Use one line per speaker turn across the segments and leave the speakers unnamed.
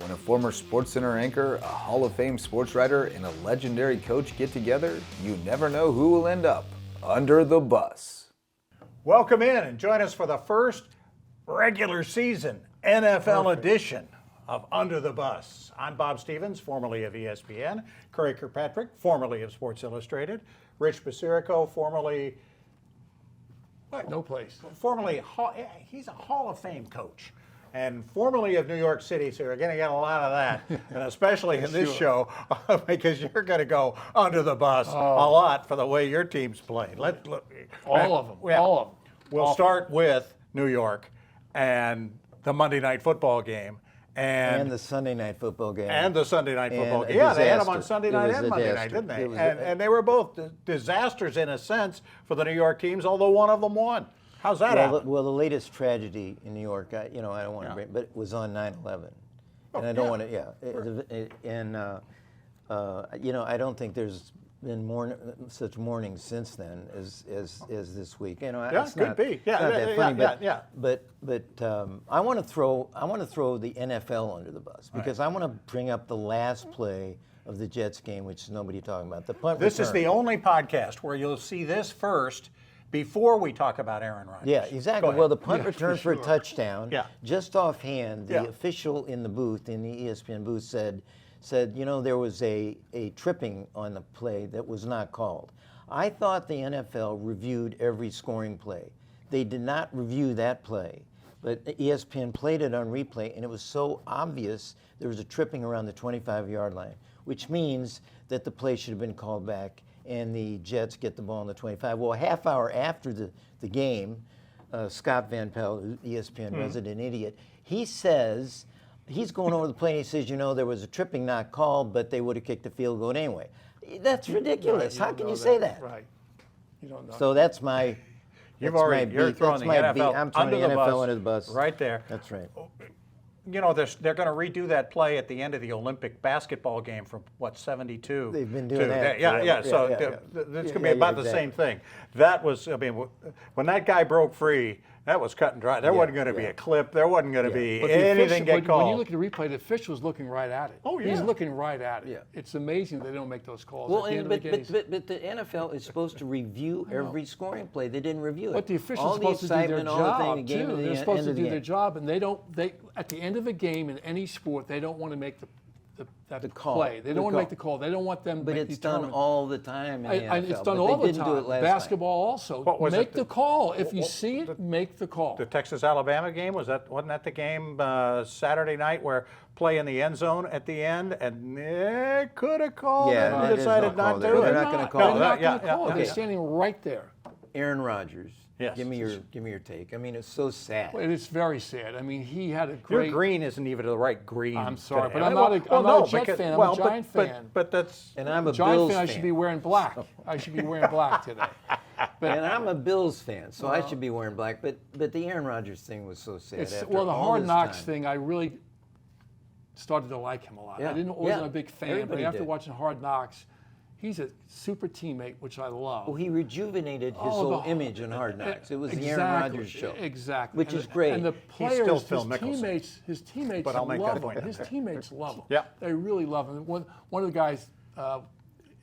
When a former SportsCenter anchor, a Hall of Fame sports writer, and a legendary coach get together, you never know who will end up under the bus.
Welcome in and join us for the first regular season NFL edition of Under the Bus. I'm Bob Stevens, formerly of ESPN, Curry Kirkpatrick, formerly of Sports Illustrated, Rich Basirico, formerly
No place.
formerly he's a Hall of Fame coach, and formerly of New York City, so you're going to get a lot of that, and especially in this show, because you're going to go under the bus a lot for the way your team's played.
All of them.
Yeah.
All of them.
We'll start with New York and the Monday night football game.
And the Sunday night football game.
And the Sunday night football
And a
game. Yeah, they had them on
disaster.
Sunday
It
night
was
and
a
Monday night,
disaster.
didn't they?
It was
And they were both disasters in a sense for the New York teams, although one of them won. How's that happen?
Well, the latest tragedy in New York, I don't want to bring, but it was on 9/11, and I don't want to. I don't think there's been such mourning since then as this week. It's
could
not,
be. Yeah,
not that funny,
yeah.
But I want to throw the NFL under the bus because I want to bring up the last play of the Jets game, which is nobody talking about. The punt
This is
return.
the only podcast where you'll see this first before we talk about Aaron Rodgers.
Yeah, exactly. Well, the punt return for a touchdown,
Yeah.
just offhand, the
Yeah.
official in the booth, in the ESPN booth, said, there was a tripping on the play that was not called. I thought the NFL reviewed every scoring play. They did not review that play, but ESPN played it on replay, and it was so obvious there was a tripping around the 25-yard line, which means that the play should have been called back and the Jets get the ball on the 25. Well, a half hour after the game, Scott Van Pelt, ESPN resident idiot, he says, he's going over the play and he says, there was a tripping not called, but they would have kicked the field goal anyway. That's ridiculous. How can you say that?
Right. You don't know.
So that's my.
You're
that's
throwing the
my
NFL
beat. I'm throwing
under
the
the
NFL
bus
under the bus.
right there.
That's right.
They're going to redo that play at the end of the Olympic basketball game from, 72?
They've been doing that
Yeah,
forever.
yeah. So
Yeah.
it's going to be
Yeah,
about the
exactly.
same thing. That was, when that guy broke free, that was cut and dry. There wasn't going to be a clip. There wasn't going to be
But the
anything
official-
get
when
called.
you look at the replay, the official's looking right at it.
Oh, yeah.
He's looking right at it.
Yeah.
It's amazing they don't make those calls.
Well,
at the end
but,
of the game.
but the NFL is supposed to review every scoring play. They didn't review it.
But the officials
all
are supposed
the
to do their
excitement, all the
job
thing, the game
too.
and the
They're supposed
end
to
of the
do their
game.
job, and they at the end of a game in any sport, they don't want to make the
call.
play. They
The
don't want to
call.
make the call. They don't want them.
But
to
it's
make the
done
tournament.
all the time in the NFL.
It's done
but
all
they
the
didn't
time.
do it last
Basketball also.
What was
Make
it?
the call. If you see it, make the call.
The Texas-Alabama game, wasn't that the game Saturday night where play in the end zone at the end, and they could have called it
Yeah,
and
that is
decided
not
not
called.
to.
They're not gonna call
They're
it.
not
Yeah,
going to call
yeah,
it. They're
yeah.
standing right there.
Aaron Rodgers.
Yes.
Give me your take. I mean, it's so sad.
Well, it's very sad. I mean, he had a
Your
great.
green isn't even the right green.
I'm sorry,
today.
but I'm not a Jet fan. I'm a Giant fan.
But that's
And I'm a
Giant
Bills
fan. I
fan.
should be wearing black. I should be wearing black today.
And I'm a Bills fan, so I should be wearing black. But the Aaron Rodgers thing was so sad. After
The
all
Hard
this
Knocks
time.
thing, I really started to like him a lot.
Yeah,
I wasn't
yeah.
a big fan,
Everybody
but after
did.
watching Hard Knocks, he's a super teammate, which I love.
Well, he rejuvenated his whole image in Hard Knocks. It was the Aaron Rodgers show.
Exactly.
Which is great.
And the
He's
players,
still Phil
his teammates
But I'll make that
love
point.
him. His teammates love him.
Yeah.
They really love him. One of the guys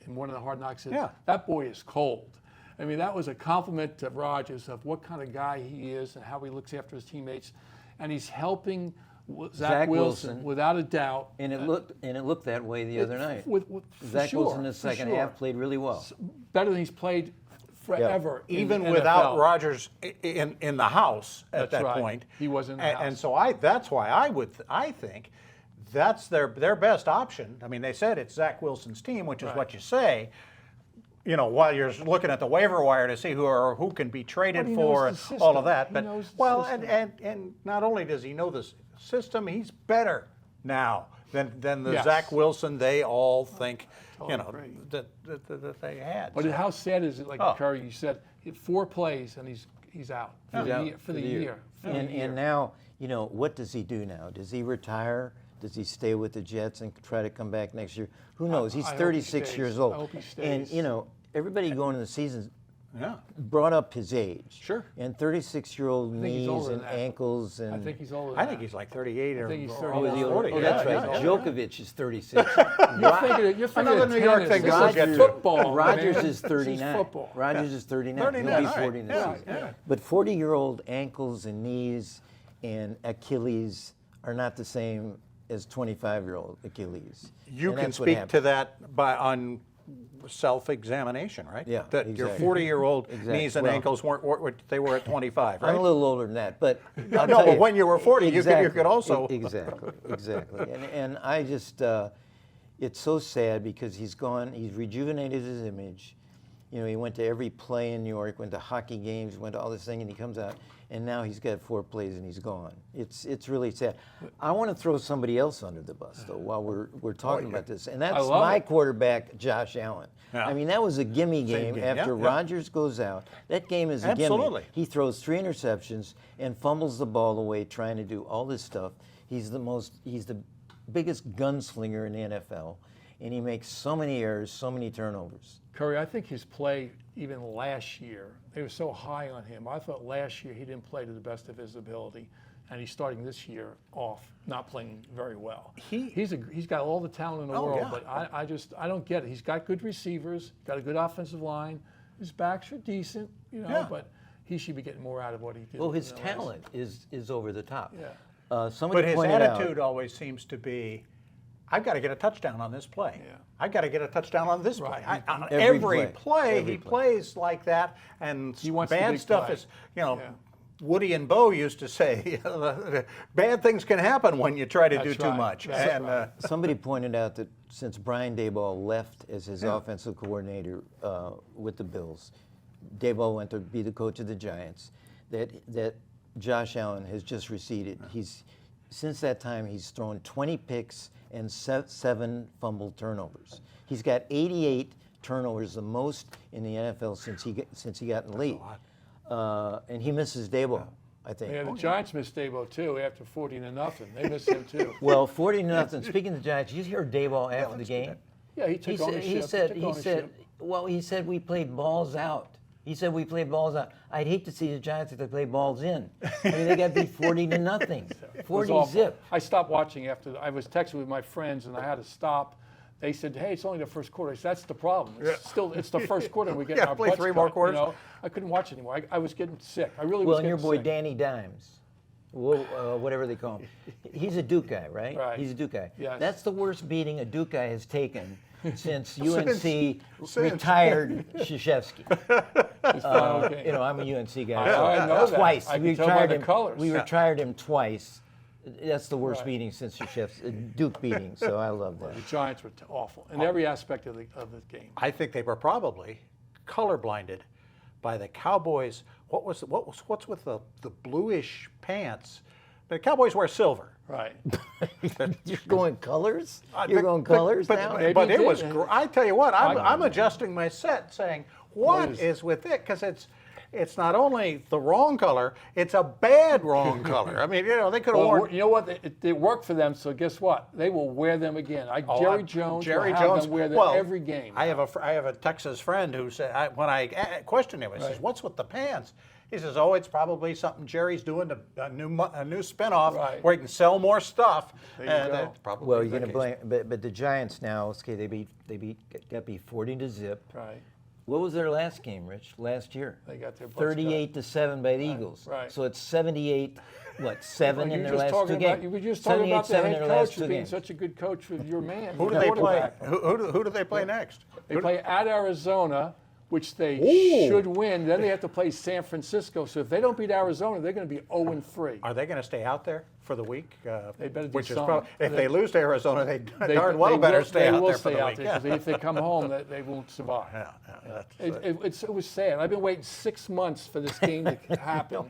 in one of the Hard Knocks said,
Yeah.
that boy is cold. I mean, that was a compliment to Rodgers of what kind of guy he is and how he looks after his teammates. And he's helping Zach Wilson without a doubt.
And it looked that way the other night.
For
Zach
sure,
Wilson in the
for
second
sure.
half played really well.
Better than he's played forever. in
even
the
without
NFL.
Rodgers in the house at
That's
that
right.
point.
He was in the
and,
house.
And so that's why I think that's their best option. I mean, they said it's Zach Wilson's team, which is
Right.
what you say. While you're looking at the waiver wire to see who can be traded
But he
for
knows
and
the
all of
system.
that.
He
But
knows the
well,
system.
and not only does he know the system, he's better now than the
Yes.
Zach Wilson they all think
agree.
that they had.
But
So-
how sad is it, like
Oh.
Curry, you said, 4 plays and he's out for the year.
And now, what does he do now? Does he retire? Does he stay with the Jets and try to come back next year? Who knows? He's
I hope he
36
stays.
years old.
I hope he
And,
stays.
everybody going into the season
Yeah.
brought up his age.
Sure.
And 36-year-old
think he's
knees
older
and
than that.
ankles and.
I think he's older than
I think
that.
he's like 38 or
think he's
or
30.
almost
Oh,
40.
Oh, that's
Yeah,
right.
yeah, yeah.
Djokovic is 36.
You're thinking
Another New York thing
this
to
is
look at.
football.
Rodgers
man.
is
This
39.
football.
Rodgers is 39.
39,
He'll be
all right.
40 this
Yeah,
season.
yeah.
But 40-year-old ankles and knees and Achilles are not the same as 25-year-old Achilles.
You
And
can
that's what
speak
happened.
to that on self-examination, right?
Yeah,
That
exactly.
your 40-year-old
Exactly.
knees and
Well-
ankles weren't what they were at 25, right?
I'm a little older than that, but I'll
No,
tell
but when you were 40, you could also-
exactly. And I just, it's so sad because he's rejuvenated his image. You know, he went to every play in New York, went to hockey games, went to all this thing, and he comes out, and now he's got 4 plays and he's gone. It's really sad. I want to throw somebody else under the bus though while we're talking about this, and that's
love
my
it.
quarterback, Josh Allen.
Yeah.
I mean, that was a gimme game
game,
after
yeah, yeah.
Rodgers goes out. That game is a
Absolutely.
gimme. He throws 3 interceptions and fumbles the ball away trying to do all this stuff. He's the biggest gunslinger in the NFL, and he makes so many errors, so many turnovers.
Curry, I think his play, even last year, they were so high on him. I thought last year he didn't play to the best of his ability, and he's starting this year off not playing very well. He's got all the talent in the world,
yeah.
but I don't get it. He's got good receivers, got a good offensive line. His backs are decent,
Yeah.
but he should be getting more out of what he did.
Well, his
in the last-
talent is over the top.
Yeah.
Somebody
But his
pointed
attitude
out,
always seems to be, I've got to get a touchdown on this play.
Yeah.
I've got to get a touchdown on this play.
Right.
On
Every
every
play.
play,
Every
he
play.
plays like that, and
He wants the
bad
big
stuff
play.
is,
Yeah.
Woody and Bo used to say, bad things can happen when you try to do
That's
too
right.
much.
That's
And
right.
somebody pointed out that since Brian Daboll left as his offensive coordinator with the Bills, Daboll went to be the coach of the Giants, that Josh Allen has just receded. Since that time, he's thrown 20 picks and 7 fumbled turnovers. He's got 88 turnovers, the most in the NFL since he got in the league. And he misses Daboll, I think.
Yeah, the Giants missed Dabo too after 40-0. They missed him too.
Well, 40-0. Speaking of the Giants, you hear Daboll after the game?
Yeah, he took ownership.
He said we played balls out. He said we played balls out. I'd hate to see the Giants if they play balls in. I mean, they got beat 40-0.
It was
40
awful.
zip.
I stopped watching after. I was texting with my friends and I had to stop. They said, "Hey, it's only the first quarter." I said, "That's the problem. It's the first quarter. We get
Yeah,
our
play
butts
3 more
cut,"
quarters.
You know? I couldn't watch anymore. I was getting sick. I really
Well,
was
and your
getting
boy
sick.
Danny Dimes, whatever they call him, he's a Duke guy, right?
Right.
He's a Duke guy.
Yes.
That's the worst beating a Duke guy has taken since UNC
Since.
retired Krzyzewski.
Okay.
You know, I'm a UNC guy.
I know that.
Twice.
I
We
can tell by
retired
the
him.
colors.
We
Yeah.
retired him twice. That's the worst
Right.
beating since Krzyzewski, Duke beating. So I love that.
The Giants were awful in every aspect of the game.
I think they were probably colorblinded by the Cowboys. What's with the bluish pants? The Cowboys wear silver.
Right.
You're going colors? You're going colors now?
Maybe
But
it
it was.
did.
I tell you what, I'm
I-
adjusting my set, saying what is with it? Because it's not only the wrong color, it's a bad wrong color. I mean, they could have
Well,
worn.
you know what? It worked for them. So guess what? They will wear them again. Jerry Jones will have them wear them every game.
I have a Texas friend who said when I questioned him, I says, "What's with the pants?" He says, "Oh, it's probably something Jerry's doing a new spinoff
Right.
where he can sell more stuff."
There you
And
go.
that's probably
Well,
the
you're going to
case.
blame, but the Giants now. Okay, got beat 40-0.
Right.
What was their last game, Rich? Last year,
They got their butts
38-7 by the Eagles.
right.
So it's 78, 7
You
in
were
their
just
last
talking
2
about.
games.
You were just talking about the
78-7 in
head
their last
coach
2
being
games.
such a good coach with your man.
Who do
the
they play?
quarterback.
Who do they play next?
They play at Arizona, which they
Ooh.
should win. Then they have to play San Francisco. So if they don't beat Arizona, they're going to be 0-3.
Are they going to stay out there for the week?
They better do
which is
something.
probably, if they lose to Arizona, they
They-
darn well
they
better
will-
stay out
will
there for
stay
the
out
week.
there, 'cause if they come home, they won't survive. It was sad. I've been waiting 6 months for this game to happen,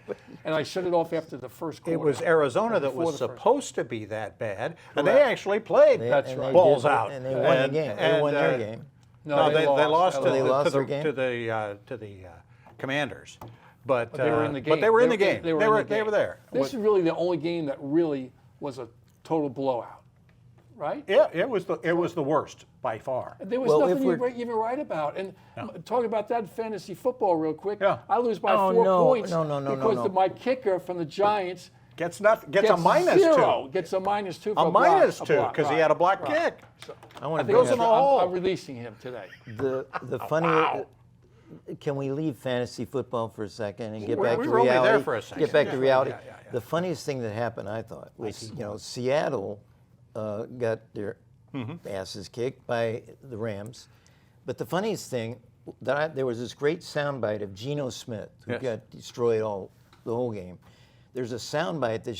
and I shut it off after the first quarter.
It was Arizona that
Before
was
the first.
supposed to be that bad, and they actually played
That's
And
right.
they
balls
did,
out.
and they won the game. They won their game.
No, they lost.
They lost
to
their
the
game?
to the Commanders, but
They were in the game.
But they were in the game.
They were
there.
This is really the only game that really was a total blowout. right?
Yeah, it was the worst by far.
There was nothing you even write about. And talking about that in fantasy football real quick, I lose by 4 points because my kicker from the Giants
gets a -2.
Gets a -2
A
for
-2 because he had a block kick.
So
I want to
goes in the hole.
I'm releasing him today.
The funny. Can we leave fantasy football for a second and get back to
We're only
reality?
there for a second.
Get back to reality.
Yeah.
The funniest thing that happened, I thought, was Seattle got their asses kicked by the Rams. But the funniest thing, there was this great soundbite of Geno Smith who got destroyed the whole game. There's a soundbite that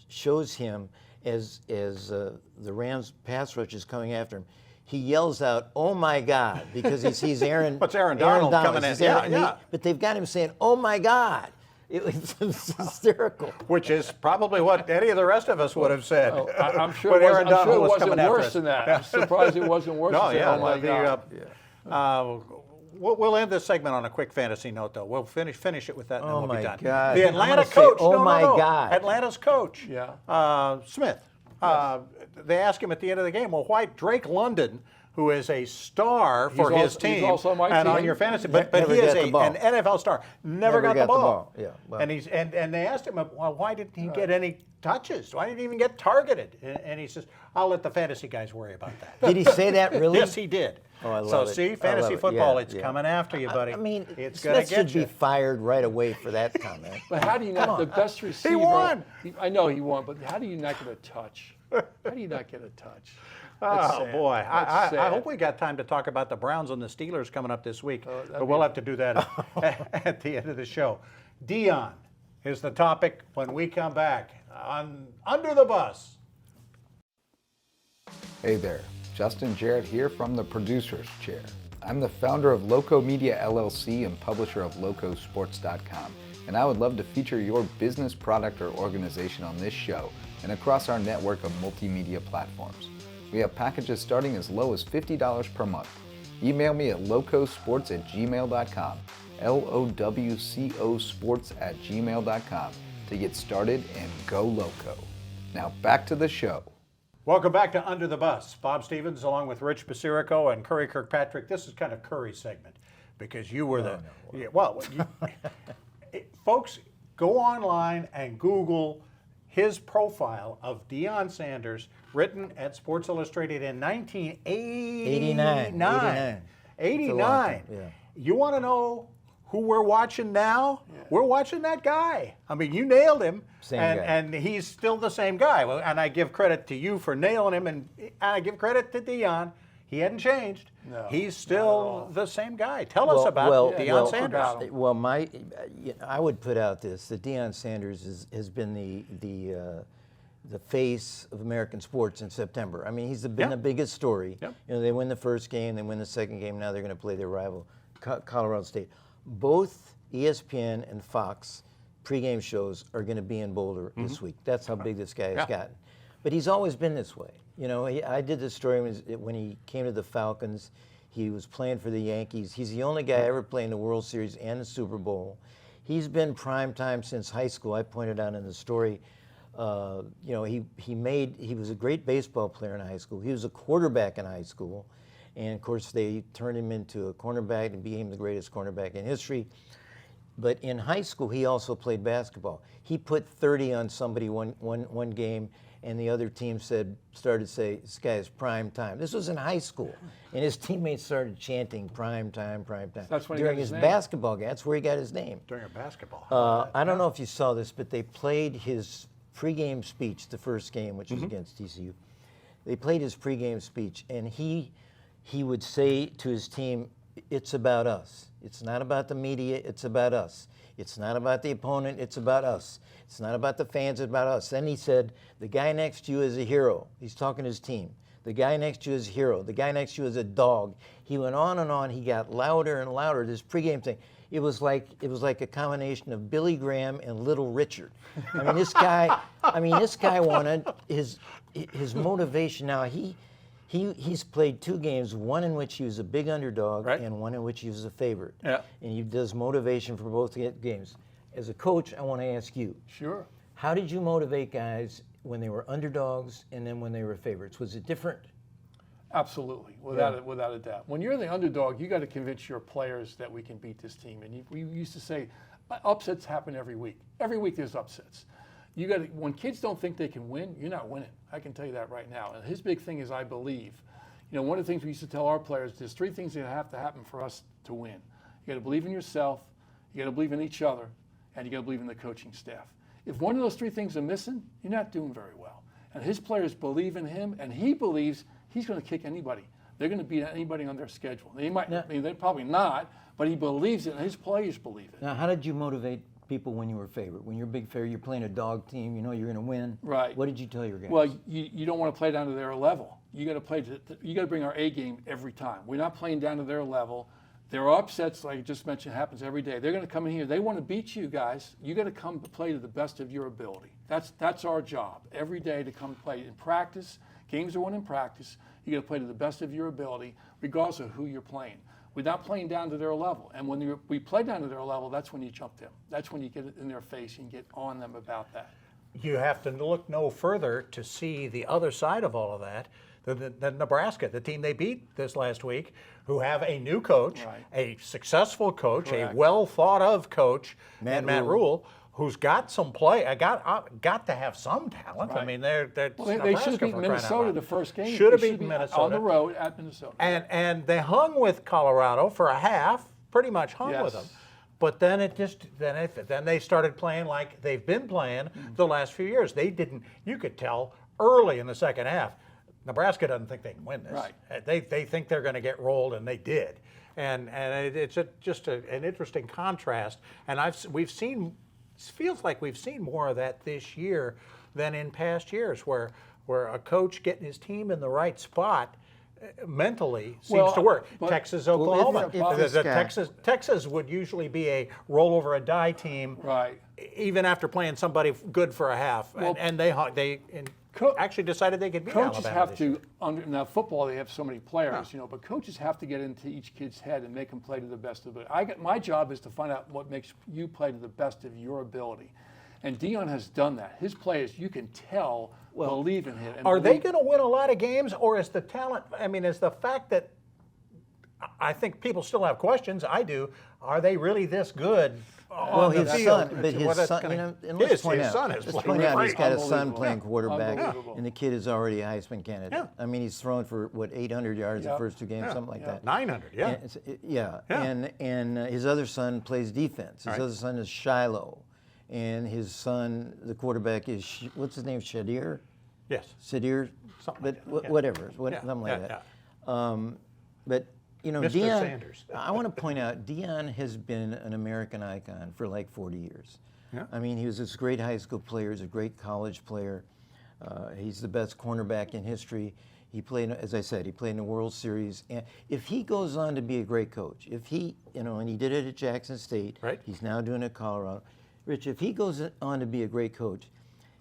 shows him as the Rams pass rush is coming after him. He yells out, "Oh my God," because he sees Aaron.
What's Aaron Donald coming in?
But they've got him saying, "Oh my God." It was hysterical.
Which is probably what any of the rest of us would have said.
Oh, I'm sure
Aaron Donald
it
was
wasn't
coming after
worse
us.
than that. I'm surprised it wasn't worse than that. Oh my God.
We'll end this segment on a quick fantasy note, though. We'll finish it with that, and then we'll be done.
God.
The Atlanta coach.
God.
Atlanta's coach.
Yeah.
Smith. They asked him at the end of the game, well, why Drake London, who is a star for his team,
he's also on my
and
team.
on your fantasy, but
Never
he is
got the ball.
an NFL star, never got the ball.
Yeah, well.
And they asked him, well, why didn't he get any touches? Why didn't he even get targeted? And he says, I'll let the fantasy guys worry about that.
Did he say that really?
Yes, he did.
Oh, I love
so
it.
see,
I
fantasy
love it.
football,
Yeah,
it's coming after you, buddy.
I mean,
it's going to
Smith
get
should
you.
be fired right away for that comment.
But how do you not, the best receiver?
He won.
I know he won, but how do you not get a touch? How do you not get a touch?
Oh, boy. I
sad.
hope we got time to talk about the Browns and the Steelers coming up this week. But we'll have to do that at the end of the show. Dion is the topic when we come back on Under the Bus.
Hey there, Justin Jarrett here from the producer's chair. I'm the founder of Loco Media LLC and publisher of locosports.com, and I would love to feature your business, product, or organization on this show and across our network of multimedia platforms. We have packages starting as low as $50 per month. Email me at locosports@gmail.com, LOWCO sports@gmail.com to get started and go loco. Now back to the show.
Welcome back to Under the Bus. Bob Stevens along with Rich Basirico and Curry Kirkpatrick. This is kind of Curry's segment because you were folks, go online and Google his profile of Deion Sanders, written at Sports Illustrated in 1989. 89.
Yeah.
You want to know who we're watching now? Yeah. We're watching that guy. I mean, you nailed him,
Same guy.
And he's still the same guy. Well, and I give credit to you for nailing him, and I give credit to Deion. He hadn't changed.
No,
he's still the same guy. Tell us about Deion Sanders.
Well, I would put out this, that Deion Sanders has been the face of American sports in September. I mean, he's been the biggest story.
Yep.
You know, they win the first game, they win the second game, now they're going to play their rival, Colorado State. Both ESPN and Fox pregame shows are going to be in Boulder this week. That's how big this guy has gotten. But he's always been this way. You know, I did this story when he came to the Falcons. He was playing for the Yankees. He's the only guy ever playing the World Series and the Super Bowl. He's been prime time since high school. I pointed out in the story, you know, he was a great baseball player in high school. He was a quarterback in high school. And of course, they turned him into a cornerback and became the greatest cornerback in history. But in high school, he also played basketball. He put 30 on somebody one game, and the other team started to say, this guy is prime time. This was in high school. And his teammates started chanting prime time, prime time.
That's when he
during
got
his
his name.
basketball game. That's where he got his name.
During a basketball.
I don't know if you saw this, but they played his pregame speech, the first game, which was against TCU. They played his pregame speech, and he would say to his team, it's about us. It's not about the media, it's about us. It's not about the opponent, it's about us. It's not about the fans, it's about us. Then he said, the guy next to you is a hero. He's talking to his team. The guy next to you is a hero. The guy next to you is a dog. He went on and on. He got louder and louder, this pregame thing. It was like a combination of Billy Graham and Little Richard. I mean, this guy wanted his motivation. Now, he's played 2 games, one in which he was a big underdog and one in which he was a favorite.
Yeah.
And he does motivation for both games. As a coach, I want to ask you.
Sure.
How did you motivate guys when they were underdogs and then when they were favorites? Was it different?
Absolutely, without a doubt. When you're the underdog, you got to convince your players that we can beat this team. And we used to say, upsets happen every week. Every week there's upsets. You got to, when kids don't think they can win, you're not winning. I can tell you that right now. And his big thing is, I believe. You know, one of the things we used to tell our players, there's 3 things that have to happen for us to win. You got to believe in yourself, you got to believe in each other, and you got to believe in the coaching staff. If one of those 3 things are missing, you're not doing very well. And his players believe in him, and he believes he's going to kick anybody. They're going to beat anybody on their schedule. They might, I mean, they're probably not, but he believes it, and his players believe it.
Now, how did you motivate people when you were favorite? When you're a big favorite, you're playing a dog team, you know you're going to win.
Right.
What did you tell your guys?
Well, you don't want to play down to their level. You got to play. You got to bring our A game every time. We're not playing down to their level. There are upsets, like I just mentioned, happens every day. They're going to come in here. They want to beat you guys. You got to come play to the best of your ability. That's our job every day, to come play in practice. Games are won in practice. You got to play to the best of your ability, regardless of who you're playing. We're not playing down to their level. And when we play down to their level, that's when you jump them. That's when you get it in their face and get on them about that.
You have to look no further to see the other side of all of that than Nebraska, the team they beat this last week, who have a new coach, a successful coach, a well-thought-of coach, Matt Rule, who's got some play. Got to have some talent. I mean, they
should have beaten Minnesota the first game.
Should have beaten Minnesota
on the road at Minnesota.
And they hung with Colorado for a half, pretty much hung with them. But then then they started playing like they've been playing the last few years. They didn't. You could tell early in the second half, Nebraska doesn't think they can win this. Right. They think they're going to get rolled, and they did. And it's just an interesting contrast. And we've seen. It feels like we've seen more of that this year than in past years, where a coach getting his team in the right spot mentally seems to work. Texas, Oklahoma. Texas would usually be a roll over a die team, even after playing somebody good for a half, and they actually decided they could beat Alabama.
Coaches have to now football. They have so many players, you know, but coaches have to get into each kid's head and make them play to the best of it. My job is to find out what makes you play to the best of your ability, and Deion has done that. His players, you can tell, believe in him.
Are they going to win a lot of games, or is the talent? I mean, is the fact that I think people still have questions. I do. Are they really this good?
Well, his son, you know, and let's point out, he's got a son playing quarterback, and the kid is already a Heisman candidate.
Yeah.
I mean, he's thrown for, 800 yards the first 2 games, something like that.
900,
And his other son plays defense. His other son is Shiloh, and his son, the quarterback, is, what's his name, Shadir?
Yes.
Shadir, whatever, something like that. But you know,
Mr.
Deion,
Sanders.
I want to point out, Deion has been an American icon for like 40 years. Yeah. I mean, he was this great high school player, he's a great college player. He's the best cornerback in history. He played, as I said, he played in the World Series. And if he goes on to be a great coach, if he, you know, and he did it at Jackson State, he's now doing it at Colorado. Rich, if he goes on to be a great coach,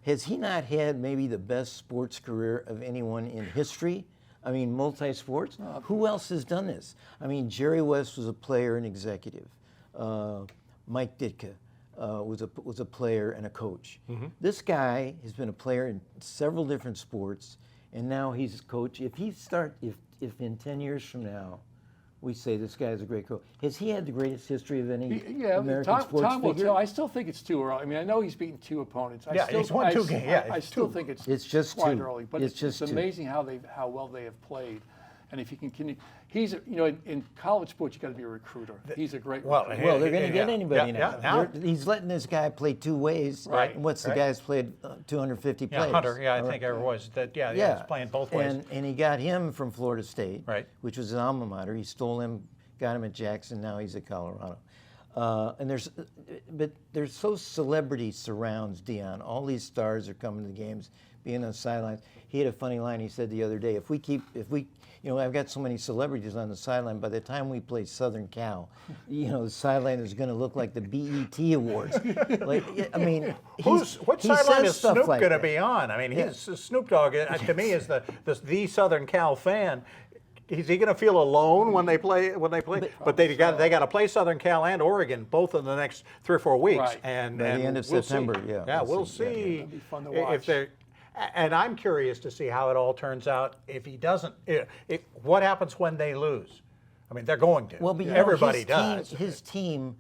has he not had maybe the best sports career of anyone in history? I mean, multi-sports. Who else has done this? I mean, Jerry West was a player and executive. Mike Ditka was a player and a coach. This guy has been a player in several different sports, and now he's a coach. If in 10 years from now, we say this guy is a great coach. Has he had the greatest history of any American sports
Tom will
figure?
tell. I still think it's too early. I mean, I know he's beaten 2 opponents.
He's won 2 games.
I still think it's
just
quite
2.
early. But
it's just
amazing how well they have played. And if he can continue, he's in college sports, you got to be a recruiter. He's a great recruiter.
Well, they're going to get anybody now. He's letting this guy play 2 ways.
Right.
And what's the guy's played 250 plays?
Hunter. I think it was that. He's playing both ways.
And he got him from Florida State,
which
was an alma mater. He stole him, got him at Jackson. Now he's at Colorado. But there's so celebrity surrounds Deion. All these stars are coming to the games, being on the sidelines. He had a funny line. He said the other day, if we, you know, I've got so many celebrities on the sideline. By the time we play Southern Cal, you know, the sideline is going to look like the BET Awards. I mean,
what sideline is Snoop going to be on? I mean, Snoop Dogg to me is the Southern Cal fan. Is he going to feel alone when they play? But they got to play Southern Cal and Oregon both in the next 3 or 4 weeks. And
by the end of September,
we'll see.
It'll be fun to watch.
If they're. And I'm curious to see how it all turns out if he doesn't. What happens when they lose? I mean, they're going to.
Well, but
everybody does.
His team,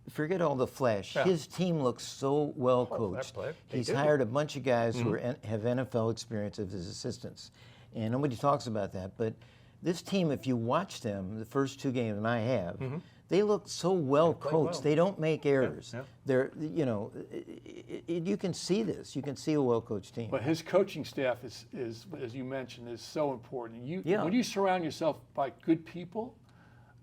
forget all the flash.
Yeah.
His team looks so well coached. He's hired a bunch of guys who have NFL experience as his assistants, and nobody talks about that. But this team, if you watch them, the first 2 games, and I have, they look so well coached. They don't make errors. They're, you can see this. You can see a well coached team.
But his coaching staff is as you mentioned, is so important. When you surround yourself by good people,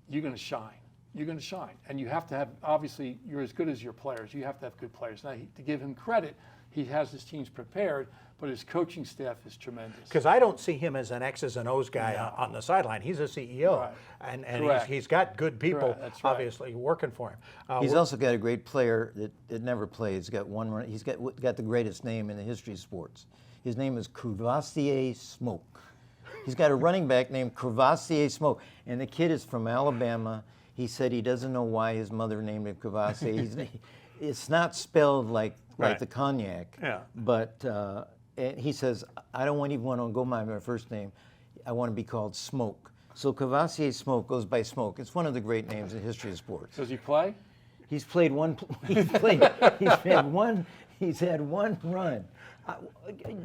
you're going to shine. You're going to shine. And you have to have, obviously, you're as good as your players. You have to have good players. Now, to give him credit, he has his teams prepared, but his coaching staff is tremendous.
Because I don't see him as an X's and O's guy on the sideline. He's a CEO, and he's got good people, obviously, working for him.
He's also got a great player that never plays. He's got one run. He's got the greatest name in the history of sports. His name is Crevassier Smoke. He's got a running back named Crevassier Smoke, and the kid is from Alabama. He said he doesn't know why his mother named him Crevassier. It's not spelled like the cognac, but and he says, I don't even want to go by my first name. I want to be called Smoke. So Crevassier Smoke goes by Smoke. It's one of the great names in the history of sports.
Does he play?
He's played one. He's had one run.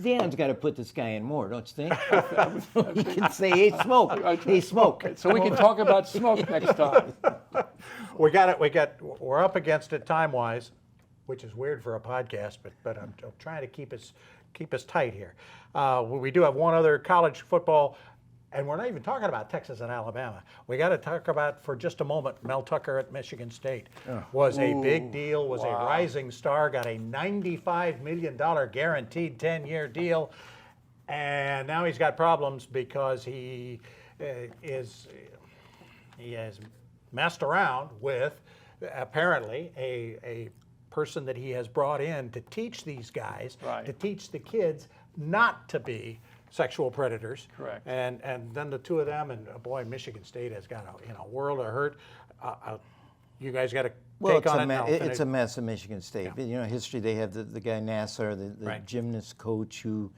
Dan's got to put this guy in more, don't you think? He can say, "Hey, Smoke! Hey, Smoke!"
So we can talk about Smoke next time.
We're up against it time-wise, which is weird for a podcast, but I'm trying to keep us tight here. We do have one other college football, and we're not even talking about Texas and Alabama. We got to talk about, for just a moment, Mel Tucker at Michigan State. Was a big deal, was a rising star, got a $95 million guaranteed 10-year deal, and now he's got problems because he has messed around with, apparently, a person that he has brought in to teach these guys, to teach the kids not to be sexual predators.
Correct.
And then the two of them, and boy, Michigan State has got a world of hurt. You guys got to take on it now.
It's a mess at Michigan State. Yeah. History, they have the guy Nassar, the gymnast coach who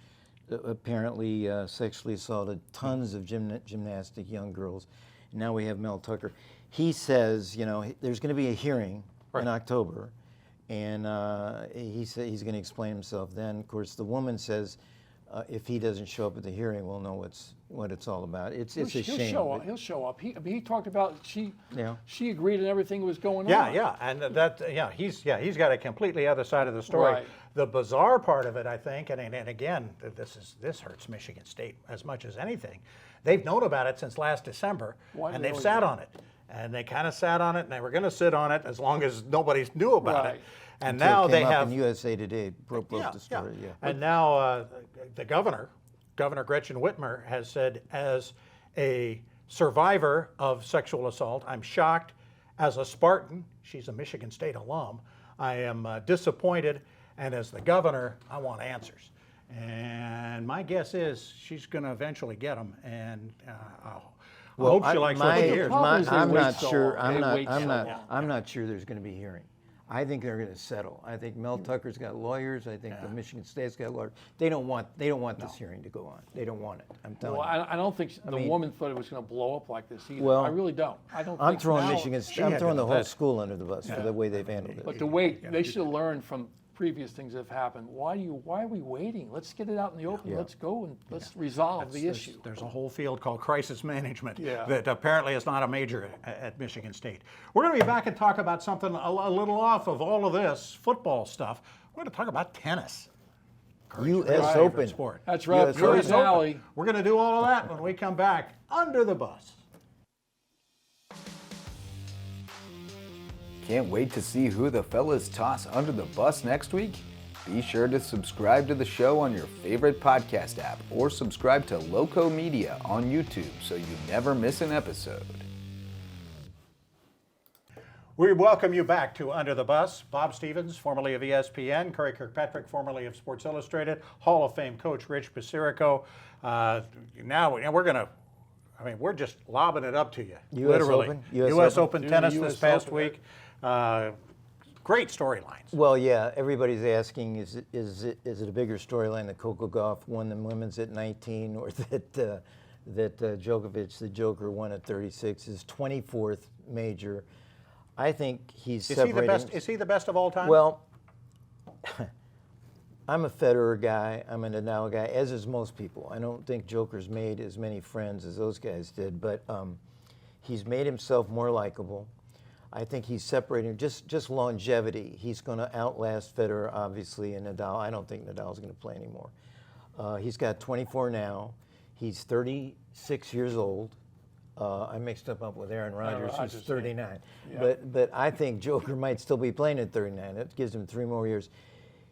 apparently sexually assaulted tons of gymnastic young girls. And now we have Mel Tucker. He says, there's going to be a hearing in October, and he said he's going to explain himself then. Of course, the woman says, if he doesn't show up at the hearing, we'll know what it's all about. It's a shame.
He'll show up. He talked about she agreed and everything was going on.
And he's got a completely other side of the story.
Right.
The bizarre part of it, I think, and again, this hurts Michigan State as much as anything. They've known about it since last December, and they've sat on it. And they kind of sat on it, and they were going to sit on it as long as nobody knew about it. And
until
now
it
they
came up
have
in USA Today broke the story. Yeah.
And now the Governor Gretchen Whitmer, has said, as a survivor of sexual assault, I'm shocked. As a Spartan, she's a Michigan State alum, I am disappointed. And as the governor, I want answers. And my guess is she's going to eventually get them. And I hope she likes what she hears.
I'm not sure. I'm not sure there's going to be a hearing. I think they're going to settle. I think Mel Tucker's got lawyers. I think the Michigan State's got lawyers. They don't want this hearing to go on. They don't want it. I'm telling you.
I don't think the woman thought it was going to blow up like this either.
Well,
I really don't.
I'm throwing Michigan State. I'm throwing the whole school under the bus for the way they've handled it.
But they should have learned from previous things that have happened. Why are we waiting? Let's get it out in the open. Let's go and let's resolve the issue.
There's a whole field called crisis management that apparently is not a major at Michigan State. We're going to be back and talk about something a little off of all of this football stuff. We're going to talk about tennis.
U.S. Open.
Sport.
That's right.
US Open. We're going to do all of that when we come back. Under the Bus.
Can't wait to see who the fellas toss under the bus next week? Be sure to subscribe to the show on your favorite podcast app or subscribe to Loco Media on YouTube so you never miss an episode.
We welcome you back to Under the Bus. Bob Stevens, formerly of ESPN, Curry Kirkpatrick, formerly of Sports Illustrated, Hall of Fame coach Rich Basirico. Now we're just lobbing it up to you, literally.
US
Open tennis this past week. Of great storylines.
Well, yeah, everybody's asking, is it a bigger storyline that Coco Gauff won the women's at 19, or that Djokovic, the Joker, won at 36, his 24th major? I think he's separating.
Is he the best of all time?
Well, I'm a Federer guy. I'm a Nadal guy, as is most people. I don't think Joker's made as many friends as those guys did, but he's made himself more likable. I think he's separating just longevity. He's going to outlast Federer, obviously, and Nadal. I don't think Nadal's going to play anymore. He's got 24 now. He's 36 years old. I mixed up with Aaron Rodgers, who's 39. Yeah. But I think Joker might still be playing at 39. That gives him 3 more years.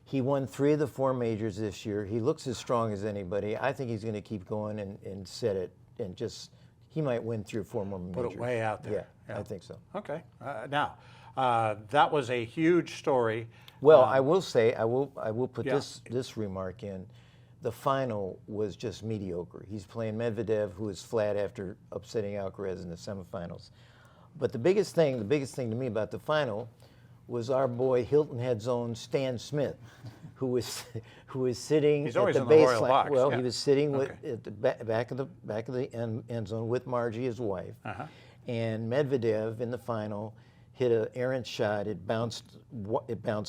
He won 3 of the 4 majors this year. He looks as strong as anybody. I think he's going to keep going and set it, and just, he might win 3 or 4 more majors.
Put it way out there.
Yeah, I think so.
Okay. Now, that was a huge story.
Well, I will say, I will put this remark in. The final was just mediocre. He's playing Medvedev, who is flat after upsetting Alcaraz in the semifinals. But the biggest thing to me about the final was our boy Hilton Head's own Stan Smith, who was sitting at the baseline. Well, he was sitting at the back of the end zone with Margie, his wife, and Medvedev in the final hit an errant shot. It bounced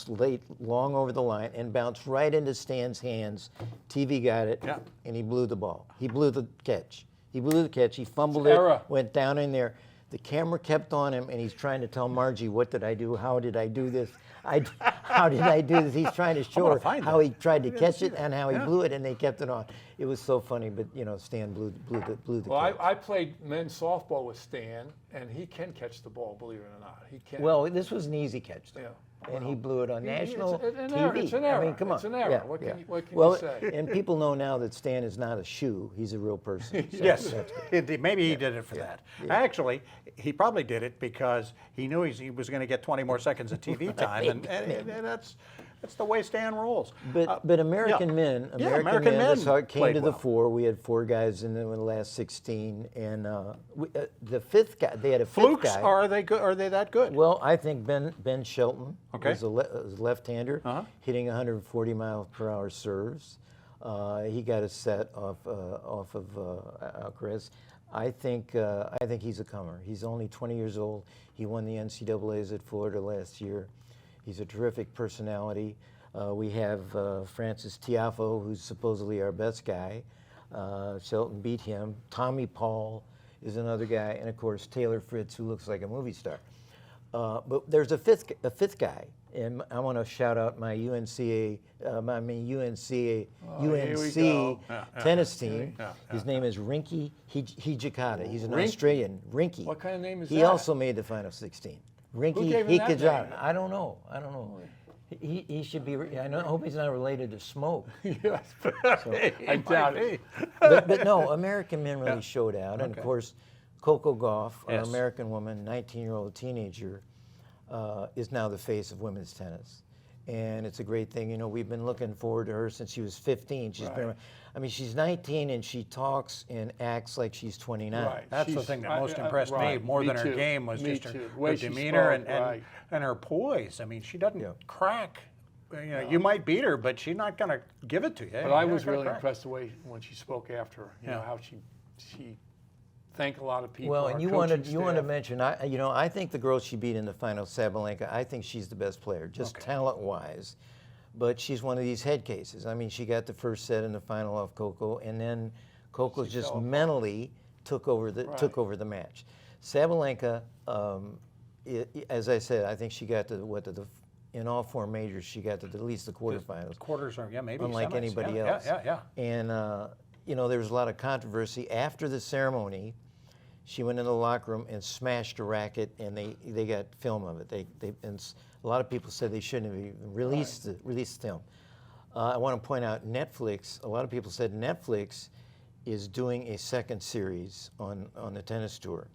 late, long over the line, and bounced right into Stan's hands. TV got it, and he blew the ball. He blew the catch. He fumbled it, went down in there. The camera kept on him, and he's trying to tell Margie, what did I do? How did I do this? How did I do this? He's trying to show her how he tried to catch it and how he blew it, and they kept it on. It was so funny, but Stan blew the
Well,
catch.
I played men's softball with Stan, and he can catch the ball, believe it or not. He can.
Well, this was an easy catch, though.
Yeah.
And he blew it on national TV.
It's an error.
I mean, come on.
It's an error.
Yeah,
What can
well,
you say?
And people know now that Stan is not a shoe. He's a real person. So
Yes,
that's good.
maybe he did it for that. Actually, he probably did it because he knew he was going to get 20 more seconds of TV time, and that's the way Stan rolls.
But American men,
American men
came to the
well.
fore. We had 4 guys in the last 16, and the 5th guy, they had a 5th
Flukes,
guy.
are they good? Are they that good?
Well, I think Ben Shelton was a left-hander, hitting 140-mile-per-hour serves. He got a set off of Alcaraz. I think he's a comer. He's only 20 years old. He won the NCAAs at Florida last year. He's a terrific personality. We have Francis Tiafoe, who's supposedly our best guy. Shelton beat him. Tommy Paul is another guy, and of course Taylor Fritz, who looks like a movie star. But there's a fifth guy, and I want to shout out my UNC tennis team. His name is Rinky Hijikata. He's an Australian. Rinky.
What kind of name is that?
He also made the final 16. Rinky Hijikata. I don't know. He should be. I hope he's not related to Smoke.
Yes, I doubt it.
But no, American men really showed out, and of course, Coco Gauff, our American woman, 19-year-old teenager, is now the face of women's tennis, and it's a great thing. We've been looking forward to her since she was 15. She's been. I mean, she's 19 and she talks and acts like she's 29.
Right. That's the thing that most impressed me more than her game was just her demeanor and her poise. I mean, she doesn't crack. You might beat her, but she's not going to give it to you.
But I was really impressed the way when she spoke after, how she thanked a lot of people.
Well, and you wanted to mention, I think the girl she beat in the final, Sabalenka, I think she's the best player, just talent-wise. But she's one of these head cases. I mean, she got the first set in the final off Coco, and then Coco just mentally took over the match. Sabalenka, as I said, I think she got in all 4 majors, she got to at least the quarterfinals.
Quarters, maybe.
Unlike anybody else.
Yeah.
And there was a lot of controversy after the ceremony. She went in the locker room and smashed a racket, and they got film of it. And a lot of people said they shouldn't have even released the film. I want to point out Netflix. A lot of people said Netflix is doing a second series on the tennis tour,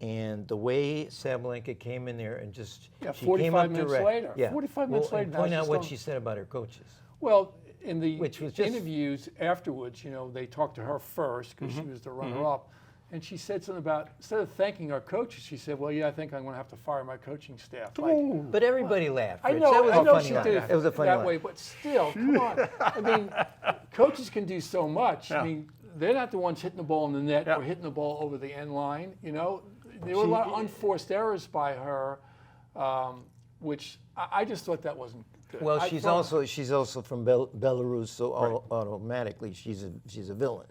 and the way Sabalenka came in there and just she
45
came up
minutes later. 45 minutes later.
Point out what she said about her coaches.
Well, in the interviews afterwards, they talked to her first because she was the runner-up. And she said something about, instead of thanking our coaches, she said, well, yeah, I think I'm going to have to fire my coaching staff. Like,
But everybody laughed.
I
Rich.
know,
That was
I
a
know
funny
she
line.
did
It was a funny
that
line.
way, but still, come on. I mean, coaches can do so much. I mean, they're not the ones hitting the ball in the net or hitting the ball over the end line. You know, there were a lot of unforced errors by her, which I just thought that wasn't good.
Well, she's also from Belarus, so automatically she's a villain.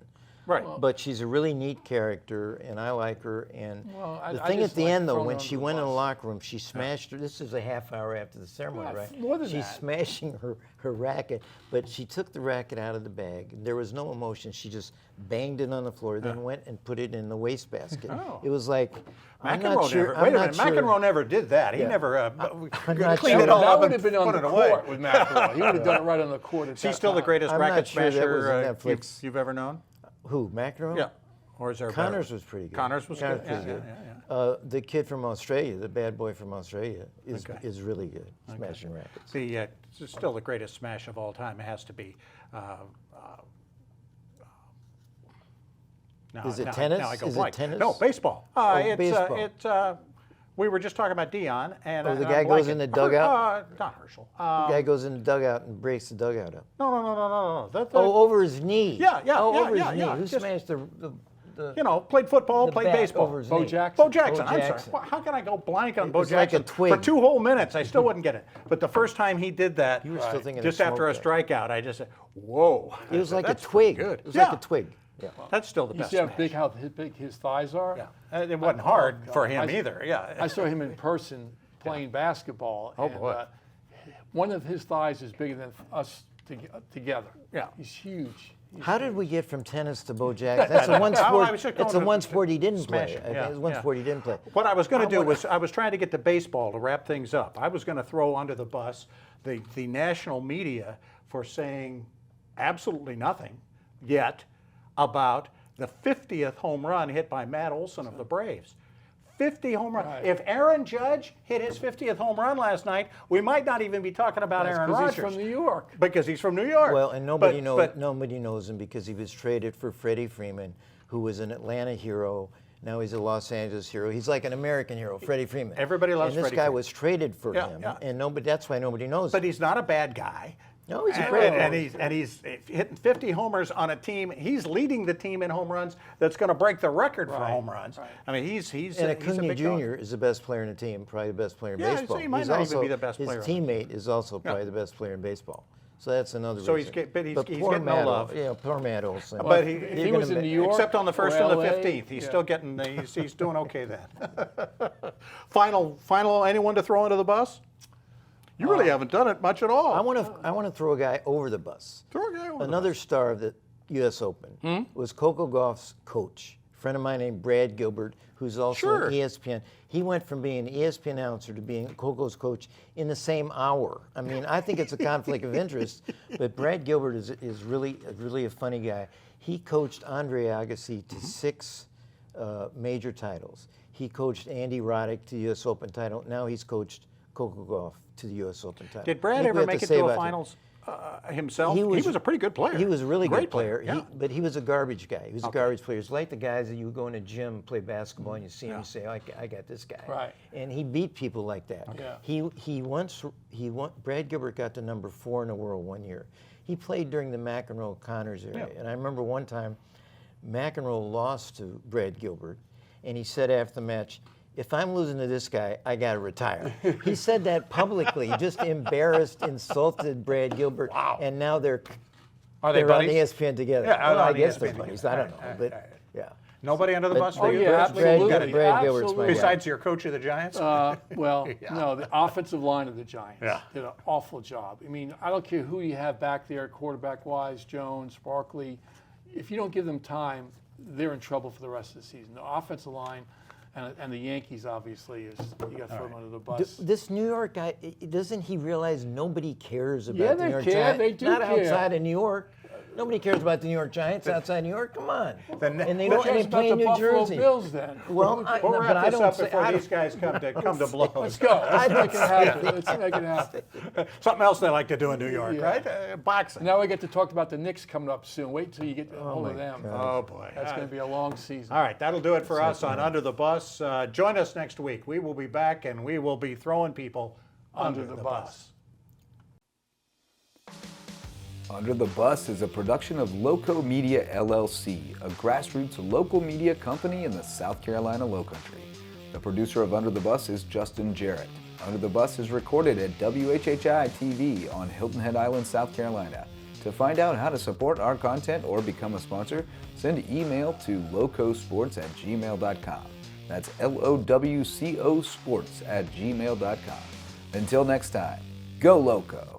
Right.
But she's a really neat character, and I like her. And
Well,
the
I
thing
just
at the
like
end, though,
throwing
when
her
she
under the
went in the
bus.
locker room, she smashed her. This is a half hour after the ceremony,
Yeah,
right?
more than
She's
that.
smashing her racket, but she took the racket out of the bag. There was no emotion. She just banged it on the floor, then went and put it in the wastebasket.
Oh.
It was like, I'm
McEnroe
not sure.
never.
I'm
Wait a
not
minute.
sure.
McEnroe never did that. He
Yeah.
never
not
cleaned
sure.
it all
that
up
would
and
have been on
put
the
it away.
court with McEnroe. He would have done it right on the court.
Is he still the greatest
I'm
racket
not sure that was
smasher
in Netflix.
you've ever known?
Who, McEnroe?
Yeah. Or is there a better
Connors
one?
was pretty good.
Connors was good.
pretty
Yeah,
good.
yeah.
The kid from Australia, the bad boy from Australia, is really good, smashing rackets.
It's still the greatest smash of all time. It has to be.
Is it tennis?
Now I go
Is it
blank.
tennis?
No, baseball.
Baseball.
We were just talking about Dion, and
Oh, the
I'm
guy goes
blanking.
in the dugout?
Not Herschel.
The guy goes in the dugout and breaks the dugout up.
No.
Over his knee.
Yeah,
over his knee.
yeah.
Who
Just-
smashed the
played football,
the
played
bat
baseball.
over his
Bo
knee?
Jackson.
Bo Jackson.
Bo
I'm
Jackson.
sorry. How can I go blank on
It
Bo
was like a
Jackson
twig.
for 2 whole minutes? I still wouldn't get it. But the first time he did that,
You were still thinking
just
of
after a
smoke
strikeout, I just said, "Whoa!"
It was like a
That's
twig.
Good.
It was
Yeah.
like a twig. Yeah.
That's still the
You
best.
see how
smash.
big his thighs are?
Yeah. It wasn't hard
Oh,
for
God.
him
I-
either. Yeah.
I saw him in person playing basketball.
Oh,
and,
boy.
One of his thighs is bigger than us together.
Yeah.
He's huge.
How did we get from tennis to Bo Jackson? That's the one sport.
I was just
It's the
going to
one sport he didn't
smash
play.
it,
I think
yeah,
it's one
yeah.
sport he didn't play.
What I was going to do was I was trying to get to baseball to wrap things up. I was going to throw under the bus the national media for saying absolutely nothing yet about the 50th home run hit by Matt Olson of the Braves. 50 home runs.
Right.
If Aaron Judge hit his 50th home run last night, we might not even be talking about
That's
Aaron
'cause
Rodgers.
he's from New York.
Because he's from New York.
Well, and nobody
But
knows him because he was traded for Freddie Freeman, who was an Atlanta hero. Now he's a Los Angeles hero. He's like an American hero, Freddie Freeman.
Everybody loves
And this
Freddie
guy
Freeman.
was traded for
Yeah,
him,
yeah.
and that's why nobody knows him.
he's not a bad guy.
No, he's a great
and
player.
he's hitting 50 homers on a team. He's leading the team in home runs. That's going to break the record for
Right,
home runs.
right.
I mean, he's
And
a
Acuna
big
Jr.
dog.
is the best player in the team, probably the best player in
Yeah, so
baseball.
he might
He's
not even
also,
be the best player
His
on the
teammate is also probably the best player in baseball. So that's another
So
reason.
he's getting
poor
no
Matt,
love.
Yeah, poor Matt Olson.
But
if
he
he was in New York,
except on the first
or
and the
LA,
15th, he's
yeah.
still getting. He's doing okay then. Final. Anyone to throw under the bus? You really haven't done it much at all.
I want to throw a guy over the bus.
Throw a guy over the
Another star of the U.S. Open was Coco Gauff's coach, a friend of mine named Brad Gilbert, who's also
Sure.
an ESPN. He went from being an ESPN announcer to being Coco's coach in the same hour. I mean, I think it's a conflict of interest, but Brad Gilbert is really a funny guy. He coached Andre Agassi to 6 major titles. He coached Andy Roddick to the U.S. Open title. Now he's coached Coco Gauff to the U.S. Open title.
Did
I
Brad
think we
ever
have
make it
say
to a
about that.
finals himself? He was a pretty good player.
He was a really
Great
good player.
Yeah.
But he was a garbage guy. He was a garbage player. He's like the guys that you go in a gym, play basketball, and you see him and say, I got this guy.
Right.
And he beat people like that.
Yeah.
Brad Gilbert got to number 4 in the world one year. He played during the McEnroe-Connors era.
Yeah.
And I remember one time McEnroe lost to Brad Gilbert, and he said after the match, if I'm losing to this guy, I got to retire. He said that publicly, just embarrassed, insulted Brad Gilbert.
Wow.
And now they're
Are they
on
buddies?
ESPN together.
Yeah,
well, I
on
guess
ESPN
they're buddies. I don't know.
together.
But yeah.
Nobody under the
But-
bus for
Oh,
you?
yeah,
Bruce?
absolutely.
Brad Gilbert's my guy.
Besides your coach of the Giants?
Well, no, the offensive line of the Giants
Yeah.
did an awful job. I mean, I don't care who you have back there, quarterback-wise, Jones, Barkley. If you don't give them time, they're in trouble for the rest of the season. The offensive line and the Yankees, obviously, you got to throw them under the bus.
This New York guy, doesn't he realize nobody cares about
Yeah,
the
they
New York
care.
Giants?
They do
Not
care.
outside of New York. Nobody cares about the New York Giants outside New York. Come on. And they
Who
don't. And
cares
they play
about
in
the
New
Buffalo
Jersey.
Bills then?
Well,
We'll
but
wrap
I
this
don't
up
say.
before
I
these
don't,
guys come to blows.
Let's go. Let's make it happen. Let's make it happen.
Something else they like to do in New York, right? Boxing.
Now we get to talk about the Knicks coming up soon. Wait till you get a hold of them.
Oh boy.
That's going to be a long season.
All right, that'll do it for us on Under the Bus. Join us next week. We will be back and we will be throwing people under the bus.
Under the Bus is a production of Loco Media LLC, a grassroots local media company in the South Carolina Lowcountry. The producer of Under the Bus is Justin Jarrett. Under the Bus is recorded at WHHI-TV on Hilton Head Island, South Carolina. To find out how to support our content or become a sponsor, send email to locosports@gmail.com. That's LOWCO sports@gmail.com. Until next time, go Loco!